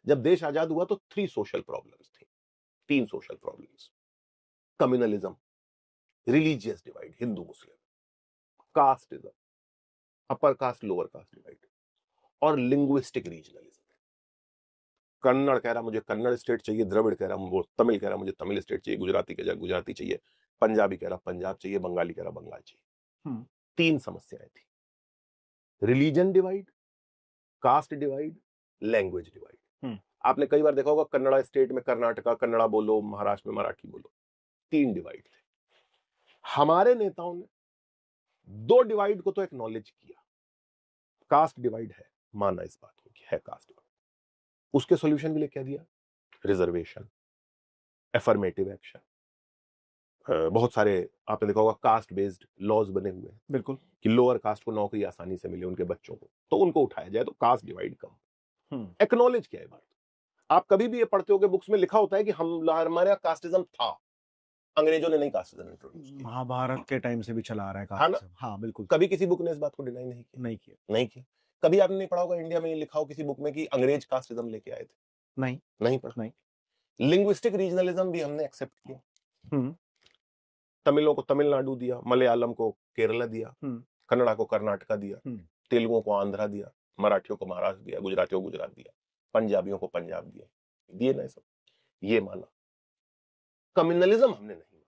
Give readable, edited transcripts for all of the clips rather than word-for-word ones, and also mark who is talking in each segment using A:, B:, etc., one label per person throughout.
A: जब देश आजाद हुआ तो 3 सोशल प्रॉब्लम्स थी, 3 social problems, communalism, religious divide, Hindu Muslim, casteism, upper caste lower caste divide, और लिंग्विस्टिक रीजनलिज्म। कन्नड़ कह रहा मुझे कन्नड़ स्टेट चाहिए, द्रविड़ कह रहा वो तमिल कह रहा मुझे तमिल स्टेट चाहिए, गुजराती कह रहा गुजराती चाहिए, पंजाबी कह रहा पंजाब चाहिए, बंगाली कह रहा बंगाल चाहिए। 3 समस्याएं थी, religion divide, caste divide, language divide. आपने कई बार देखा होगा कन्नड़ा स्टेट में कर्नाटका कन्नड़ा बोलो, महाराष्ट्र में मराठी बोलो, 3 डिवाइड थे। हमारे नेताओं ने 2 डिवाइड को तो एक्नॉलेज किया, कास्ट डिवाइड है, माना इस बात को कि है कास्ट डिवाइड, उसके सॉल्यूशन के लिए क्या दिया, रिजर्वेशन, एफर्मेटिव एक्शन, बहुत सारे आपने देखा होगा कास्ट बेस्ड लॉज बने हुए हैं, बिल्कुल, कि लोअर कास्ट को नौकरी आसानी से मिले उनके बच्चों को, तो उनको उठाया जाए, तो कास्ट डिवाइड कम। एक्नॉलेज किया है बात। आप कभी भी ये पढ़ते होगे बुक्स में लिखा होता है कि हमारे यहाँ कास्टिज्म था, अंग्रेजों ने नहीं कास्टिज्म इंट्रोड्यूस किया,
B: महाभारत के टाइम से भी चला आ रहा है
A: कास्टिज्म।
B: हाँ बिल्कुल,
A: कभी किसी बुक ने इस बात को डिनाई नहीं किया। कभी आपने नहीं पढ़ा होगा इंडिया में लिखा हो किसी बुक में कि अंग्रेज कास्टिज्म लेके आए थे, नहीं पढ़ा। लिंग्विस्टिक रीजनलिज्म भी हमने एक्सेप्ट किया, तमिलों को तमिलनाडु दिया, मलयालम को केरला दिया, कन्नड़ा को कर्नाटका दिया, तेलुगुओं को आंध्रा दिया, मराठियों को महाराष्ट्र दिया, गुजरातियों को गुजरात दिया, पंजाबियों को पंजाब दिए ना, सब ये माना। कम्युनलिज्म हमने नहीं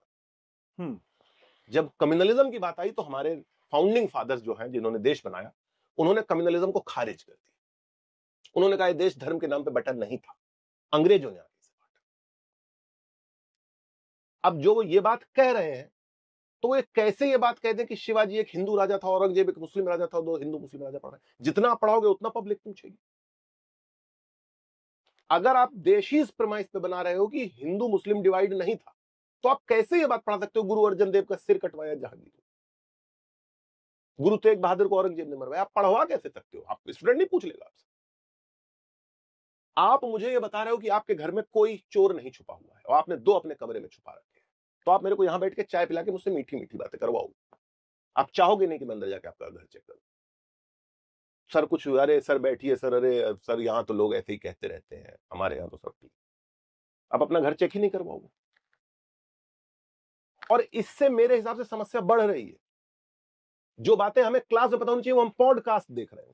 A: माना। जब कम्युनलिज्म की बात आई तो हमारे फाउंडिंग फादर्स जो हैं जिन्होंने देश बनाया, उन्होंने कम्युनलिज्म को खारिज कर दिया। उन्होंने कहा देश धर्म के नाम पे बटा नहीं था, अंग्रेजों ने आके इसे बांटा। अब जो वो ये बात कह रहे हैं तो वो कैसे ये बात कह दें कि शिवाजी एक हिंदू राजा था, औरंगजेब एक मुस्लिम राजा था, 2 हिंदू मुस्लिम राजा पढ़ रहे हैं। जितना आप पढ़ाओगे उतना पब्लिक पूछेगी। अगर आप देश ही इस प्रमाइस पे बना रहे हो कि हिंदू मुस्लिम डिवाइड नहीं था, तो आप कैसे ये बात पढ़ा सकते हो गुरु अर्जन देव का सिर कटवाया जहांगीर, गुरु तेग बहादुर को औरंगजेब ने मरवाया? आप पढ़वा कैसे सकते हो? आप स्टूडेंट नहीं पूछ लेगा आपसे। आप मुझे ये बता रहे हो कि आपके घर में कोई चोर नहीं छुपा हुआ है और आपने 2 अपने कमरे में छुपा रखे हैं, तो आप मेरे को यहां बैठ के चाय पिला के मुझसे मीठी मीठी बातें करवाओ। आप चाहोगे नहीं कि मैं अंदर जाके आपका घर चेक करूं? सर कुछ, अरे सर बैठिए सर, अरे सर यहाँ तो लोग ऐसे ही कहते रहते हैं, हमारे यहाँ तो सब ठीक। आप अपना घर चेक ही नहीं करवाओगे, और इससे मेरे हिसाब से समस्या बढ़ रही है। जो बातें हमें क्लास में पता होनी चाहिए वो हम पॉडकास्ट देख रहे हैं।